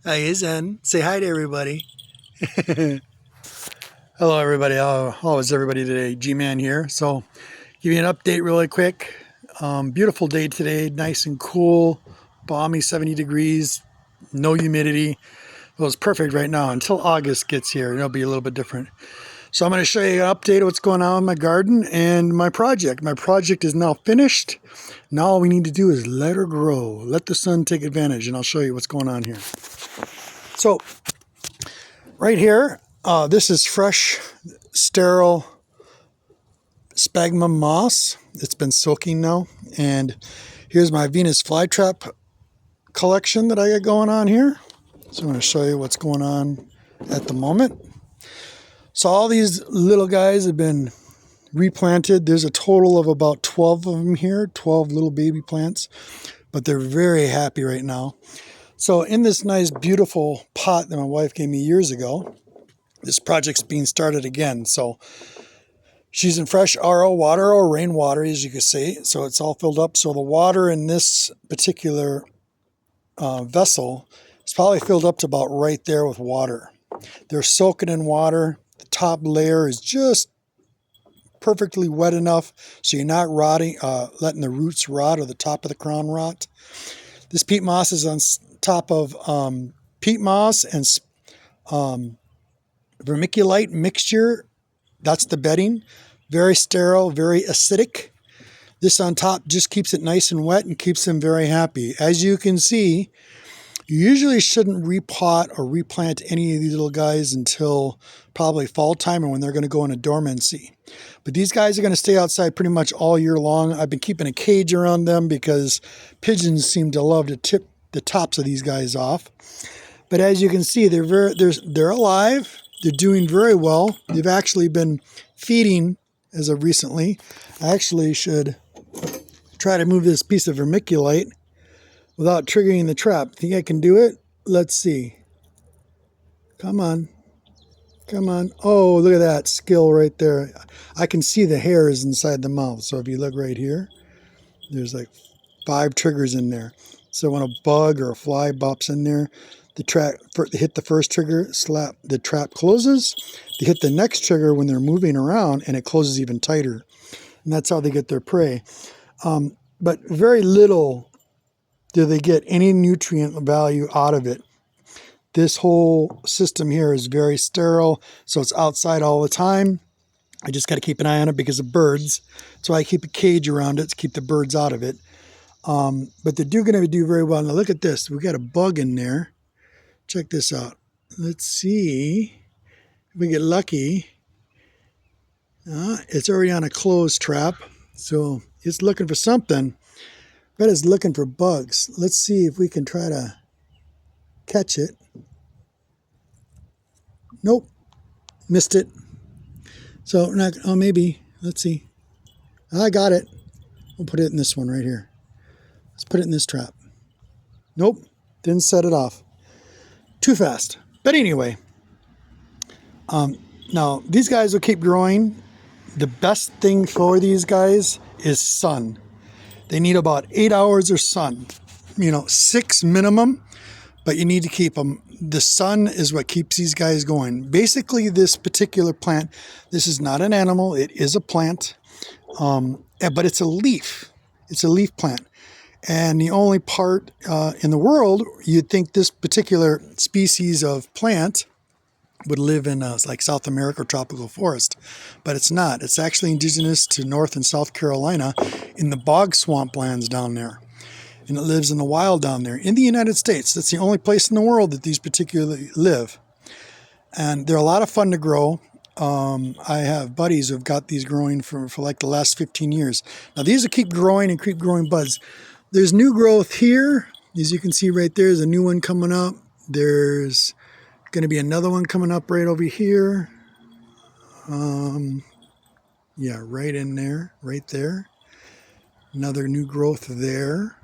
Hi, Zen. Say hi to everybody. Hello, everybody. How is everybody today? G-Man here. So, give you an update really quick. Beautiful day today. Nice and cool. Balmy 70 degrees. No humidity. Well, it's perfect right now until August gets here. It'll be a little bit different. So, I'm going to show you an update of what's going on in my garden and my project. My project is now finished. Now all we need to do is let her grow. Let the sun take advantage, and I'll show you what's going on here. So, right here, this is fresh, sterile sphagnum moss. It's been soaking now. And here's my Venus flytrap collection that I got going on here. So I'm going to show you what's going on at the moment. So all these little guys have been replanted. There's a total of about 12 of them here, 12 little baby plants, but they're very happy right now. So in this nice, beautiful pot that my wife gave me years ago, this project's being started again. So she's in fresh RO water or rainwater, as you can see. So it's all filled up. So the water in this particular vessel is probably filled up to about right there with water. They're soaking in water. The top layer is just perfectly wet enough so you're not rotting, letting the roots rot or the top of the crown rot. This peat moss is on top of peat moss and vermiculite mixture. That's the bedding. Very sterile, very acidic. This on top just keeps it nice and wet and keeps them very happy. As you can see, you usually shouldn't repot or replant any of these little guys until probably fall time or when they're going to go into dormancy. But these guys are going to stay outside pretty much all year long. I've been keeping a cage around them because pigeons seem to love to tip the tops of these guys off. But as you can see, they're alive. They're doing very well. They've actually been feeding as of recently. I actually should try to move this piece of vermiculite without triggering the trap. Think I can do it? Let's see. Come on. Come on. Oh, look at that skill right there. I can see the hairs inside the mouth. So if you look right here, there's like 5 triggers in there. So when a bug or a fly bops in there, the trap hit the first trigger, slap, the trap closes. They hit the next trigger when they're moving around, and it closes even tighter. And that's how they get their prey. But very little do they get any nutrient value out of it. This whole system here is very sterile, so it's outside all the time. I just got to keep an eye on it because of birds. So I keep a cage around it to keep the birds out of it. But they're going to do very well. Now look at this. We got a bug in there. Check this out. Let's see if we get lucky. It's already on a closed trap, so it's looking for something. Bet it's looking for bugs. Let's see if we can try to catch it. Nope, missed it. So maybe. Let's see. I got it. We'll put it in this one right here. Let's put it in this trap. Nope, didn't set it off. Too fast. But anyway, now these guys will keep growing. The best thing for these guys is sun. They need about 8 hours of sun, 6 minimum, but you need to keep them. The sun is what keeps these guys going. Basically, this particular plant, this is not an animal, it is a plant, but it's a leaf. It's a leaf plant. And the only part in the world you'd think this particular species of plant would live in like South America or tropical forest, but it's not. It's actually indigenous to North and South Carolina in the bog swamplands down there. And it lives in the wild down there in the United States. That's the only place in the world that these particularly live. And they're a lot of fun to grow. I have buddies who've got these growing for like the last 15 years. Now these will keep growing and keep growing buds. There's new growth here. As you can see right there, there's a new one coming up. There's going to be another one coming up right over here. Yeah, right in there, right there. Another new growth there.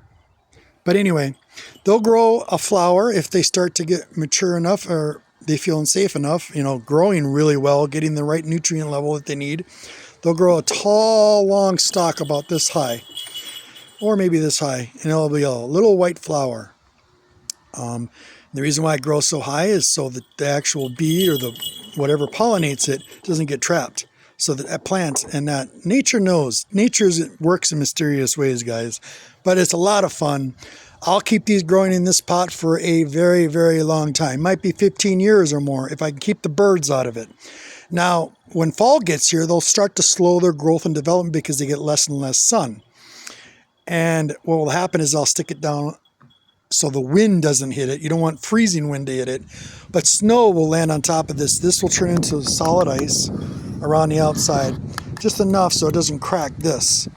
But anyway, they'll grow a flower if they start to get mature enough or they feel safe enough, growing really well, getting the right nutrient level that they need. They'll grow a tall, long stalk about this high, or maybe this high, and it'll be a little white flower. The reason why it grows so high is so that the actual bee or the whatever pollinates it doesn't get trapped. So that plant and that nature knows. Nature works in mysterious ways, guys. But it's a lot of fun. I'll keep these growing in this pot for a very, very long time. Might be 15 years or more if I can keep the birds out of it. Now, when fall gets here, they'll start to slow their growth and development because they get less and less sun. And what will happen is I'll stick it down so the wind doesn't hit it. You don't want freezing wind to hit it. But snow will land on top of this. This will turn into solid ice around the outside. Just enough so it doesn't crack this.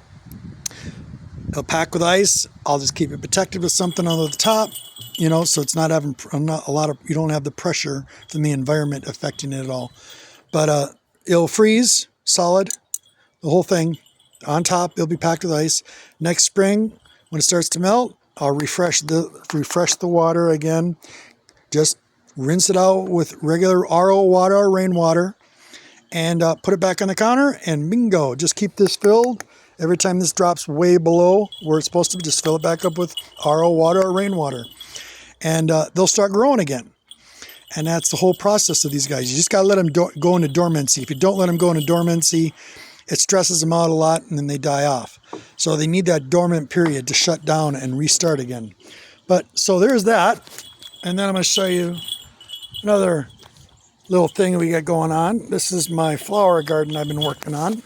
It'll pack with ice. I'll just keep it protected with something on the top, you know, so it's not having you don't have the pressure from the environment affecting it at all. But it'll freeze solid, the whole thing. On top, it'll be packed with ice. Next spring, when it starts to melt, I'll refresh the water again. Just rinse it out with regular RO water or rainwater, and put it back on the counter, and bingo, just keep this filled. Every time this drops way below where it's supposed to be, just fill it back up with RO water or rainwater. And they'll start growing again. And that's the whole process of these guys. You just got to let them go into dormancy. If you don't let them go into dormancy, it stresses them out a lot, and then they die off. So they need that dormant period to shut down and restart again. But so there's that. And then I'm going to show you another little thing we got going on. This is my flower garden I've been working on.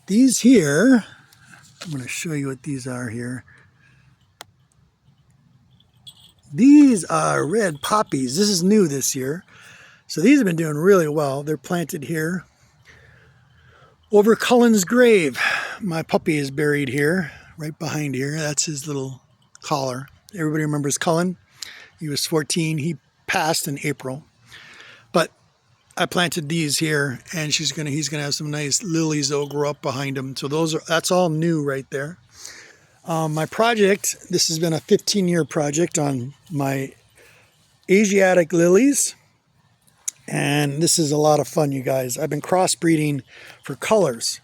These here, I'm going to show you what these are here. These are red poppies. This is new this year. So these have been doing really well. They're planted here over Cullen's grave. My puppy is buried here, right behind here. That's his little collar. Everybody remembers Cullen. He was 14. He passed in April. But I planted these here, and he's gonna have some nice lilies that'll grow up behind him. So that's all new right there. My project, this has been a 15-year project on my Asiatic lilies. And this is a lot of fun, you guys. I've been crossbreeding for colors.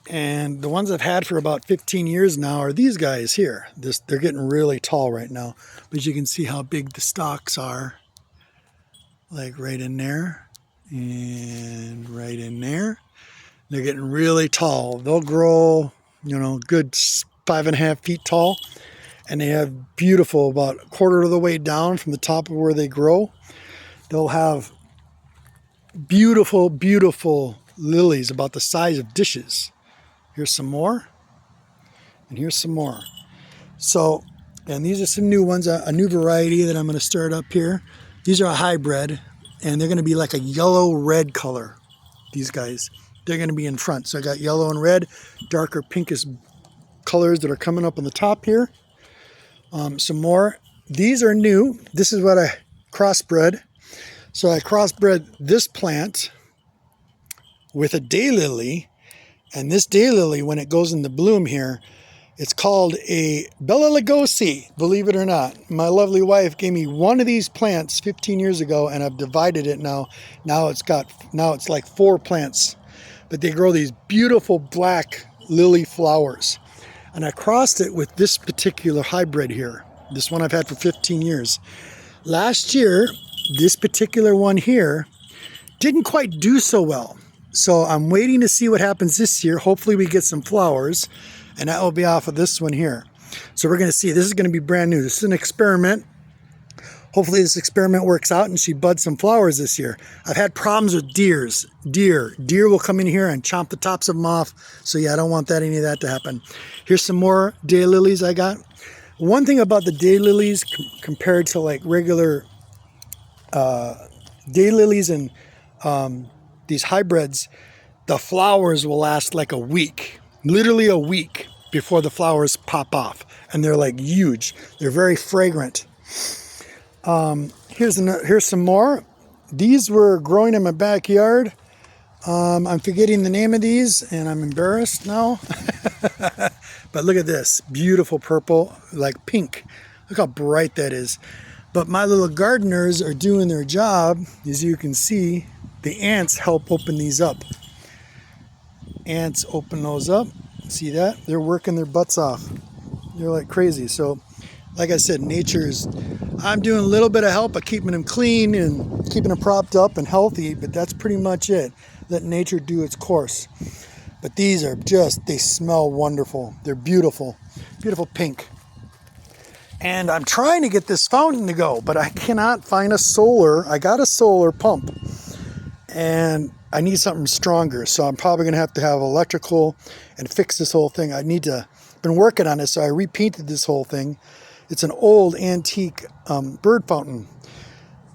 And the ones I've had for about 15 years now are these guys here. They're getting really tall right now. But you can see how big the stalks are. Like right in there. And right in there. They're getting really tall. They'll grow, you know, good 5.5 feet tall. And they have beautiful, about a quarter of the way down from the top of where they grow. They'll have beautiful, beautiful lilies about the size of dishes. Here's some more. And here's some more. So, and these are some new ones, a new variety that I'm going to start up here. These are a hybrid, and they're going to be like a yellow-red color, these guys. They're going to be in front. So I got yellow and red, darker pinkish colors that are coming up on the top here. Some more. These are new. This is what I crossbred. So I crossbred this plant with a daylily, and this daylily, when it goes into bloom here, it's called a Bella Lugosi, believe it or not. My lovely wife gave me one of these plants 15 years ago, and I've divided it now. Now it's like 4 plants, but they grow these beautiful black lily flowers. And I crossed it with this particular hybrid here. This one I've had for 15 years. Last year, this particular one here didn't quite do so well. So I'm waiting to see what happens this year. Hopefully we get some flowers, and that will be off of this one here. So we're going to see. This is going to be brand new. This is an experiment. Hopefully this experiment works out and she buds some flowers this year. I've had problems with deer. Deer will come in here and chomp the tops of them off. So yeah, I don't want any of that to happen. Here's some more daylilies I got. One thing about the daylilies compared to like regular daylilies and these hybrids, the flowers will last like a week, literally a week before the flowers pop off. And they're like huge. They're very fragrant. Here's some more. These were growing in my backyard. I'm forgetting the name of these and I'm embarrassed now. But look at this, beautiful purple, like pink. Look how bright that is. But my little gardeners are doing their job. As you can see, the ants help open these up. Ants open those up. See that? They're working their butts off. They're like crazy. So like I said, I'm doing a little bit of help by keeping them clean and keeping them propped up and healthy, but that's pretty much it. Let nature do its course. But these are they smell wonderful. They're beautiful, beautiful pink. And I'm trying to get this fountain to go, but I cannot find I got a solar pump and I need something stronger. So I'm probably going to have electrical and fix this whole thing. Been working on it, so I repainted this whole thing. It's an old antique bird fountain.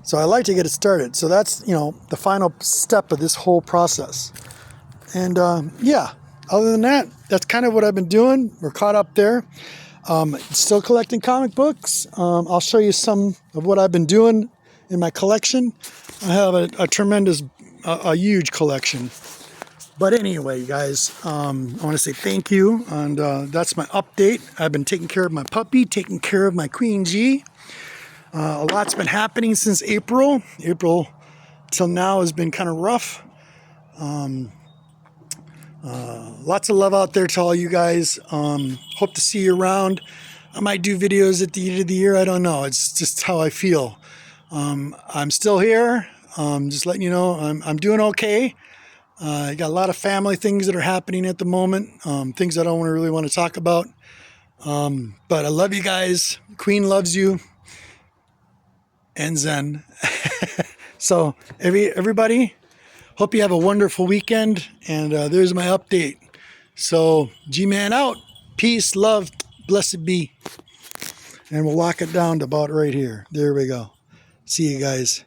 So I like to get it started. So that's, the final step of this whole process. And yeah, other than that, that's kind of what I've been doing. We're caught up there. Still collecting comic books. I'll show you some of what I've been doing in my collection. I have a tremendous, a huge collection. But anyway, guys, I want to say thank you, and that's my update. I've been taking care of my puppy, taking care of my Queen G. A lot's been happening since April. April till now has been kind of rough. Lots of love out there to all you guys. Hope to see you around. I might do videos at the end of the year. I don't know. It's just how I feel. I'm still here. Just letting you know I'm doing okay. I got a lot of family things that are happening at the moment, things I don't really want to talk about. But I love you guys. Queen loves you. And Zen. So everybody, hope you have a wonderful weekend. And there's my update. So G-Man out. Peace, love, blessed be. And we'll lock it down to about right here. There we go. See you guys.